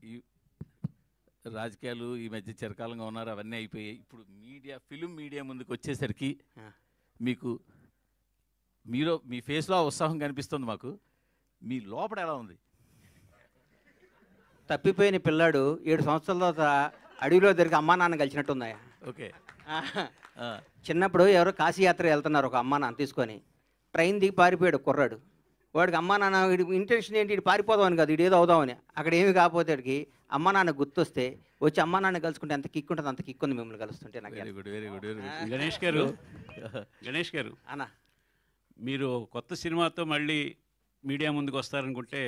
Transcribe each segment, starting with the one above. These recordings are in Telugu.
ఈ రాజకీయాలు ఈ మధ్య చిరకాలంగా ఉన్నారు, అవన్నీ అయిపోయాయి. ఇప్పుడు ఫిలిం మీడియా ముందుకు వచ్చేసరికి మీకు మీ ఫేస్లో ఉత్సాహం కనిపిస్తుంది మాకు. మీ లోపల ఎలా ఉంది? తప్పిపోయిన పిల్లాడు 7 సంవత్సరాల తర్వాత అడవిలో దొరికి అమ్మా నాన్న కలిసినట్టుందా? ఓకే. చిన్నప్పుడు ఎవరో కాశీయాత్ర వెళ్తున్నారు, ఒక అమ్మా నాన్న తీసుకొని ట్రైన్ దిగి పారిపోయాడు కుర్రాడు. వాడికి అమ్మా నాన్న ఇంటెన్షన్ ఏంటి, ఇటు పారిపోదామని కాదు, ఇటు ఏదో అవుదామని. అక్కడ ఏమి కాకపోతే వాడికి అమ్మా నాన్న గుర్తొస్తే వచ్చి అమ్మా నాన్న కలుసుకుంటే ఎంత కిక్ ఉంటుంది, అంత కిక్ ఉంది మిమ్మల్ని కలుస్తుంటే. నాకు very good, very good, very good. Ganesh గారు అన్న, మీరు కొత్త సినిమాతో మళ్ళీ మీడియా ముందుకు వస్తారనుకుంటే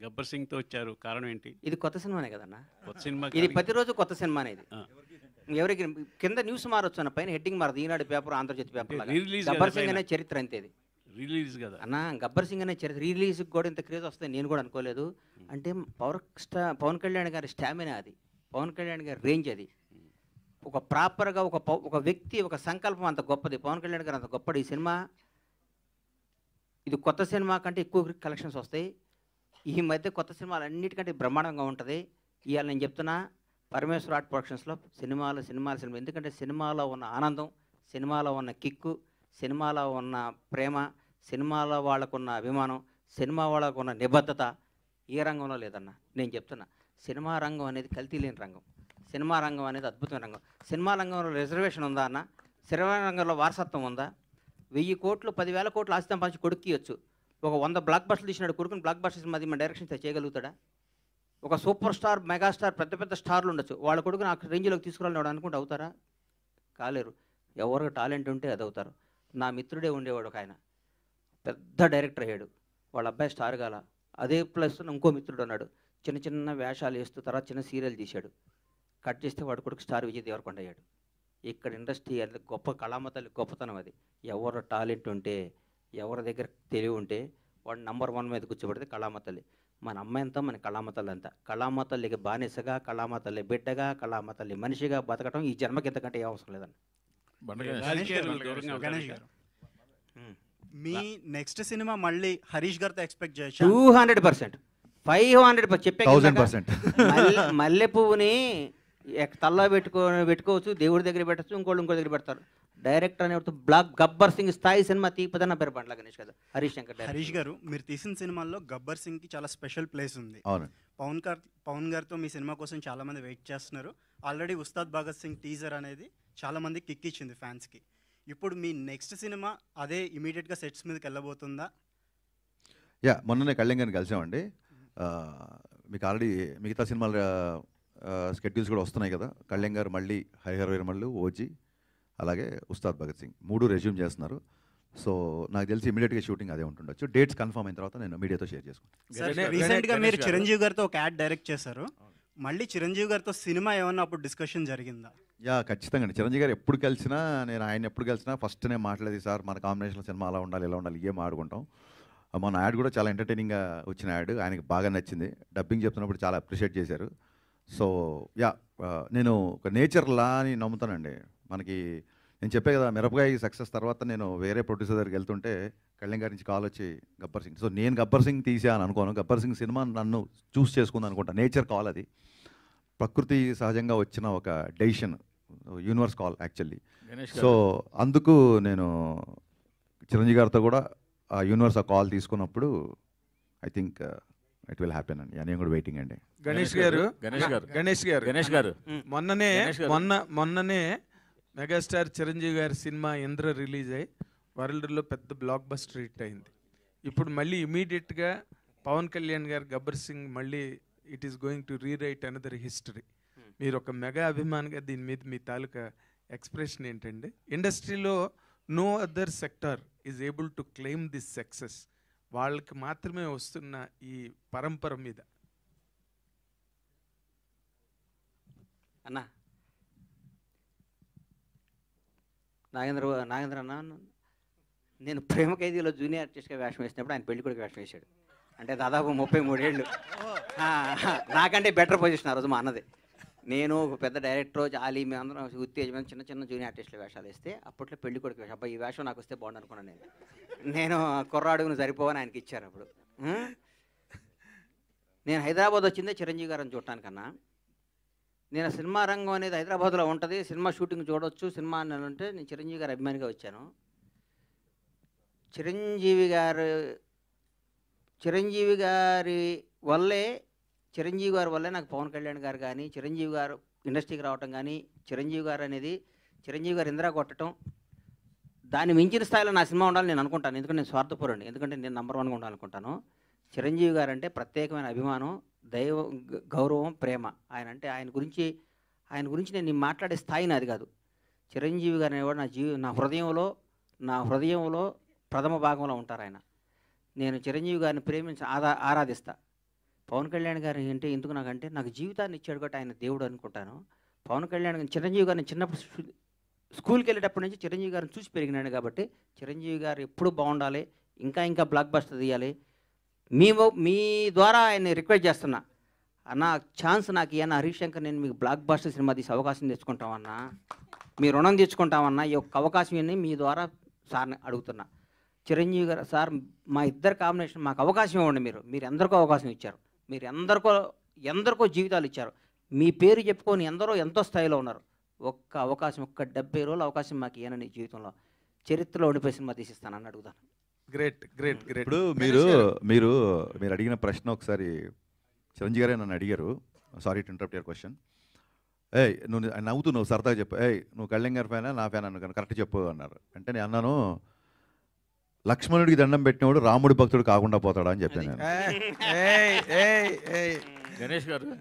గబ్బర్ సింగ్తో వచ్చారు, కారణం ఏంటి? ఇది కొత్త సినిమానే కదన్నా, కొత్త సినిమా. ఇది ప్రతిరోజు కొత్త సినిమానే. ఇది ఎవరికి కింద న్యూస్ మారొచ్చు అన్న, పైన హెడ్డింగ్ మారదు. ఈనాడు పేపర్, ఆంధ్రజ్యోతి పేపర్. గబ్బర్ సింగ్ అనే చరిత్ర అంతే ఇది. రిలీజ్ కదా అన్న, గబ్బర్ సింగ్ అనే చరిత్ర రిలీజ్కి కూడా ఇంత క్రేజ్ వస్తుంది నేను కూడా అనుకోలేదు. అంటే పవన్ కళ్యాణ్ గారి స్టామినా అది, పవన్ కళ్యాణ్ గారి రేంజ్ అది. ఒక ప్రాపర్గా ఒక వ్యక్తి, ఒక సంకల్పం అంత గొప్పది. పవన్ కళ్యాణ్ గారు అంత గొప్పది. ఈ సినిమా, ఇది కొత్త సినిమా కంటే ఎక్కువ కలెక్షన్స్ వస్తాయి. ఈ మధ్య కొత్త సినిమాలు అన్నిటికంటే బ్రహ్మాండంగా ఉంటుంది. ఇవాళ నేను చెప్తున్నా, పరమేశ్వర ఆర్ట్ ప్రొడక్షన్స్లో సినిమా. ఎందుకంటే సినిమాలో ఉన్న ఆనందం, సినిమాలో ఉన్న కిక్కు, సినిమాలో ఉన్న ప్రేమ, సినిమాలో వాళ్ళకున్న అభిమానం, సినిమా వాళ్ళకున్న నిబద్ధత ఏ రంగంలో లేదన్న. నేను చెప్తున్నా, సినిమా రంగం అనేది కల్తీ లేని రంగం. సినిమా రంగం అనేది అద్భుతమైన రంగం. సినిమా రంగంలో రిజర్వేషన్ ఉందా అన్న? సినిమా రంగంలో వారసత్వం ఉందా? 1000 కోట్లు 10,000 కోట్లు ఆస్తి సంపాదించి కొడుకు ఇవ్వచ్చు. ఒక 100 బ్లాక్ బస్టర్లు తీసినాడు కొడుకుని బ్లాక్ బస్టర్స్ మధ్య మన డైరెక్షన్ చేయగలుగుతాడా? ఒక సూపర్ స్టార్, మెగాస్టార్, పెద్ద పెద్ద స్టార్లు ఉండొచ్చు, వాళ్ళ కొడుకుని ఆ రేంజ్లోకి తీసుకురాలని అనుకుంటే అవుతారా? కాలేరు. ఎవరికి టాలెంట్ ఉంటే అది అవుతారు. నా మిత్రుడే ఉండేవాడు ఒక ఆయన, పెద్ద డైరెక్టర్ అయ్యాడు. వాళ్ళ అబ్బాయి స్టార్ కాల. అదే ప్లస్ ఇంకో మిత్రుడు ఉన్నాడు, చిన్న చిన్న వేషాలు వేస్తూ తర్వాత చిన్న సీరియల్ తీశాడు. కట్ చేస్తే వాడు కొడుకు స్టార్ విజయ్ దేవరకొండ అయ్యాడు. ఇక్కడ ఇండస్ట్రీ అది గొప్ప కళామతల్లి గొప్పతనం అది. ఎవరు టాలెంట్ ఉంటే, ఎవరి దగ్గర తెలివి ఉంటే వాడు నంబర్ 1 మీద కూర్చోబెడితే కళామతల్లి. మన అమ్మాయి అంతా మన కళామతల్లి అంతా. కళామతల్లికి బానిసగా, కళామతల్లి బిడ్డగా, కళామతల్లి మనిషిగా బతకటం ఈ జన్మకి ఎంతకంటే ఏ అవసరం లేదండి. గణేష్ గారు, మీ నెక్స్ట్ సినిమా మళ్ళీ హరీష్ గారితో ఎక్స్పెక్ట్ చేయొచ్చు? 200%, 500% చెప్పే 1000%. మల్లె పువ్వుని తల్లో పెట్టుకోవచ్చు, దేవుడి దగ్గర పెట్టచ్చు, ఇంకో దగ్గర పెడతారు. డైరెక్టర్ అనేవాడు గబ్బర్ సింగ్ స్థాయి సినిమా తీపదన్న పేరు బండ్ల గణేష్ కదా, హరీష్ శంకర్. హరీష్ గారు, మీరు తీసిన సినిమాల్లో గబ్బర్ సింగ్కి చాలా స్పెషల్ ప్లేస్ ఉంది. పవన్ గారితో మీ సినిమా కోసం చాలా మంది వెయిట్ చేస్తున్నారు. ఆల్రెడీ ఉస్తాద్ భగత్ సింగ్ టీజర్ అనేది చాలా మంది కిక్ ఇచ్చింది ఫ్యాన్స్కి. ఇప్పుడు మీ నెక్స్ట్ సినిమా అదే ఇమీడియట్గా సెట్స్ మీదకి వెళ్ళబోతుందా? మొన్ననే కళ్యాణ్ గారిని కలిసామండి. మీకు ఆల్రెడీ మిగతా సినిమాల స్కెడ్యూల్స్ కూడా వస్తున్నాయి కదా. కళ్యాణ్ గారు మళ్ళీ హరిహర వీరమల్లు, ఓజీ, అలాగే ఉస్తాద్ భగత్ సింగ్ 3 రెజ్యూమ్ చేస్తున్నారు. సో నాకు తెలిసి ఇమీడియట్గా షూటింగ్ అదే ఉంటుండొచ్చు. డేట్స్ కన్ఫర్మ్ అయిన తర్వాత నేను మీడియాతో షేర్ చేసుకుంటాను. రీసెంట్గా మీరు చిరంజీవి గారితో ఒక యాడ్ డైరెక్ట్ చేశారు. మళ్ళీ చిరంజీవి గారితో సినిమా ఏమన్నా అప్పుడు డిస్కషన్ జరిగిందా? ఖచ్చితంగా అండి. చిరంజీవి గారు ఎప్పుడు కలిసినా, నేను ఆయన ఎప్పుడు కలిసినా ఫస్ట్ నేను మాట్లాడేది, సార్ మన కాంబినేషన్లో సినిమా అలా ఉండాలి, ఇలా ఉండాలి, ఏం ఆడుకుంటాం. మన యాడ్ కూడా చాలా ఎంటర్టైనింగ్గా వచ్చిన యాడ్, ఆయనకి బాగా నచ్చింది. డబ్బింగ్ చెప్తున్నప్పుడు చాలా అప్రిషియేట్ చేశారు. సో నేను ఒక నేచర్ లా అని నమ్ముతానండి. మనకి నేను చెప్పే కదా, మిరపకాయ సక్సెస్ తర్వాత నేను వేరే ప్రొడ్యూసర్ దగ్గరికి వెళ్తుంటే కళ్యాణ్ గారి నుంచి కాల్ వచ్చి గబ్బర్ సింగ్. సో నేను గబ్బర్ సింగ్ తీసాను అనుకోను, గబ్బర్ సింగ్ సినిమా నన్ను చూస్ చేసుకుంది అనుకుంటా. నేచర్ కాల్ అది, ప్రకృతి సహజంగా వచ్చిన ఒక decision, universe call actually. So అందుకు నేను చిరంజీవి గారితో కూడా ఆ యూనివర్స్ ఆ కాల్ తీసుకున్నప్పుడు I think it will happen అండి. నేను కూడా వెయిటింగ్ అండి. గణేష్ గారు మొన్ననే మెగాస్టార్ చిరంజీవి గారి సినిమా ఇంద్ర రిలీజ్ అయ్యి వరల్డ్లో పెద్ద బ్లాక్ బస్టర్ హిట్ అయింది. ఇప్పుడు మళ్ళీ ఇమీడియట్గా పవన్ కళ్యాణ్ గారు గబ్బర్ సింగ్ మళ్ళీ it is going to rewrite another history. మీరు ఒక మెగా అభిమానిగా దీని మీద మీ తాలూకా ఎక్స్ప్రెషన్ ఏంటండి? ఇండస్ట్రీలో no other sector is able to claim this success. వాళ్ళకి మాత్రమే వస్తున్న ఈ పరంపర మీద. అన్న నాగేంద్ర అన్న, నేను ప్రేమ ఖైదీలో జూనియర్ ఆర్టిస్ట్గా వేషం వేసినప్పుడు ఆయన పెళ్లి కొడుకు వేషం వేశాడు. అంటే దాదాపు 33 ఏళ్ళు. నాకంటే బెటర్ పొజిషన్ ఆ రోజు మా అన్నది. నేను ఒక పెద్ద డైరెక్టర్ జాలి, మేమందరం ఉత్తేజమైన చిన్న చిన్న జూనియర్ ఆర్టిస్టుల వేషాలు వేస్తే అప్పట్లో పెళ్లి కొడుకు వేషం. అబ్బాయి ఈ వేషం నాకు వస్తే బాగుండు అనుకున్నాను నేను కుర్రాడుగును సరిపోవని ఆయనకి ఇచ్చారు. అప్పుడు నేను హైదరాబాద్ వచ్చిందే చిరంజీవి గారిని చూడటానికన్నా. నేను సినిమా రంగం అనేది హైదరాబాద్లో ఉంటుంది, సినిమా షూటింగ్ చూడవచ్చు, సినిమా అని అంటే నేను చిరంజీవి గారి అభిమానిగా వచ్చాను. చిరంజీవి గారి వల్లే నాకు పవన్ కళ్యాణ్ గారు కానీ, చిరంజీవి గారు ఇండస్ట్రీకి రావటం కానీ, చిరంజీవి గారు ఇందిరా కొట్టడం, దాన్ని మించిన స్థాయిలో నా సినిమా ఉండాలని నేను అనుకుంటాను. ఎందుకంటే నేను స్వార్థపరుడిని, ఎందుకంటే నేను నంబర్ 1గా ఉండాలనుకుంటాను. చిరంజీవి గారు అంటే ప్రత్యేకమైన అభిమానం, గౌరవం, ప్రేమ. ఆయన గురించి నేను మాట్లాడే స్థాయి నాది కాదు. చిరంజీవి గారు అనేవాడు నా హృదయంలో ప్రథమ భాగంలో ఉంటారు ఆయన. నేను చిరంజీవి గారిని ప్రేమించి ఆరాధిస్తా. పవన్ కళ్యాణ్ గారు అంటే ఎందుకు నాకంటే నాకు జీవితాన్ని ఇచ్చాడు కాబట్టి ఆయన దేవుడు అనుకుంటాను. పవన్ కళ్యాణ్ చిరంజీవి గారిని చిన్నప్పుడు స్కూల్కి వెళ్ళేటప్పటి నుంచి చిరంజీవి గారిని చూసి పెరిగినాడు కాబట్టి చిరంజీవి గారు ఎప్పుడూ బాగుండాలి, ఇంకా బ్లాక్ బస్టర్ తీయాలి. మీ ద్వారా ఆయన్ని రిక్వెస్ట్ చేస్తున్నా, అన్న ఛాన్స్ నాకు ఇవ్వన్న హరీష్ శంకర్, నేను మీకు బ్లాక్ బస్టర్ సినిమా తీసి అవకాశం తెచ్చుకుంటామన్నా, మీ రుణం తెచ్చుకుంటామన్నా, ఈ ఒక్క అవకాశం ఇవ్వని మీ ద్వారా సార్ని అడుగుతున్నా. చిరంజీవి గారు సార్, మా ఇద్దరు కాంబినేషన్ మాకు అవకాశం ఇవ్వండి. మీరు ఎందరికో అవకాశం ఇచ్చారు, మీరు ఎందరికో జీవితాలు ఇచ్చారు, మీ పేరు చెప్పుకొని ఎంతో స్థాయిలో ఉన్నారు. ఒక్క 70 రోజుల అవకాశం మాకు ఇవ్వనని జీవితంలో చరిత్రలో ఉండిపోయి సినిమా తీసిస్తానని అడుగుతాను. గ్రేట్. ఇప్పుడు మీరు అడిగిన ప్రశ్న ఒకసారి చిరంజీవి గారే నన్ను అడిగారు. Sorry to interrupt your question. నువ్వు సరదాగా చెప్పు, నువ్వు కళ్యాణ్ గారి ఫ్యానా నా ఫ్యాన్ అన్నాను, కరెక్ట్ చెప్పు అన్నారు. అంటే నేను అన్నాను, లక్ష్మణుడికి దండం పెట్టినవాడు రాముడి భక్తుడు కాకుండా పోతాడా అని చెప్పాను నేను.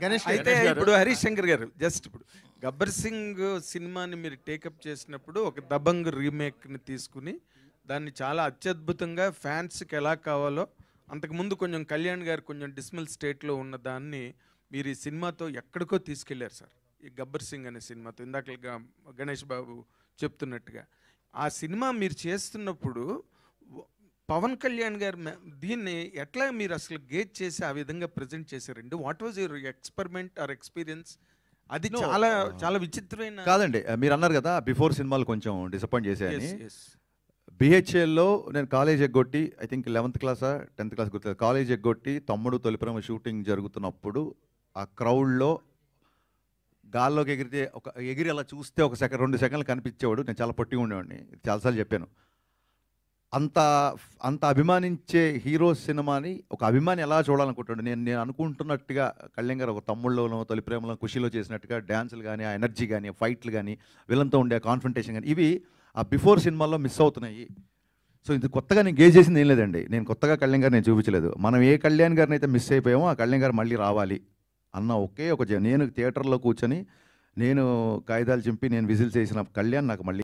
గణేష్ అయితే ఇప్పుడు హరీష్ శంకర్ గారు ఇప్పుడు గబ్బర్ సింగ్ సినిమాని మీరు టేకప్ చేసినప్పుడు ఒక దబంగ్ రీమేక్ని తీసుకుని దాన్ని చాలా అత్యద్భుతంగా ఫ్యాన్స్కి ఎలా కావాలో, అంతకుముందు కొంచెం కళ్యాణ్ గారు కొంచెం డిస్మల్ స్టేట్లో ఉన్న దాన్ని మీరు ఈ సినిమాతో ఎక్కడికో తీసుకెళ్లారు సార్. ఈ గబ్బర్ సింగ్ అనే సినిమాతో ఇందాక గణేష్ బాబు చెప్తున్నట్టుగా ఆ సినిమా మీరు చేస్తున్నప్పుడు పవన్ కళ్యాణ్ గారు దీన్ని ఎట్లా మీరు అసలు గేజ్ చేసి ఆ విధంగా ప్రజెంట్ చేశారండి? What was your experiment are experience? అది చాలా విచిత్రమైన. కాదండి, మీరు అన్నారు కదా బిఫోర్ సినిమాలు కొంచెం డిసప్పాయింట్ చేశాయని. బిహెచ్ఎల్లో నేను కాలేజ్ ఎగ్గొట్టి, ఐ థింక్ 11th క్లాసా 10th క్లాస్ గుర్తు, కాలేజ్ ఎగ్గొట్టి తమ్ముడు తొలిప్రేమ షూటింగ్ జరుగుతున్నప్పుడు ఆ క్రౌడ్లో గాల్లోకి ఎగిరి అలా చూస్తే 2 సెకండ్లు కనిపించేవాడు. నేను చాలా పొట్టిగా ఉండేవాడిని, చాలాసార్లు చెప్పాను. అంత అభిమానించే హీరో సినిమాని ఒక అభిమాని ఎలా చూడాలనుకుంటాడు? నేను అనుకుంటున్నట్టుగా కళ్యాణ్ గారు ఒక తమ్ముళ్ళలోనో తొలి ప్రేమలో ఖుషీలో చేసినట్టుగా డ్యాన్సులు కానీ, ఆ ఎనర్జీ కానీ, ఫైట్లు కానీ, విలన్తో ఉండే కాన్ఫ్రంటేషన్ కానీ, ఇవి ఆ బిఫోర్ సినిమాల్లో మిస్ అవుతున్నాయి. సో ఇది కొత్తగా నేను గేజ్ చేసింది ఏం లేదండి. నేను కొత్తగా కళ్యాణ్ గారు నేను చూపించలేదు. మనం ఏ కళ్యాణ్ గారిని అయితే మిస్ అయిపోయామో ఆ కళ్యాణ్ గారు మళ్ళీ రావాలి అన్న ఒకే నేను థియేటర్లో కూర్చొని నేను కాగితాలు చింపి నేను విజిల్స్ చేసిన కళ్యాణ్ నాకు మళ్ళీ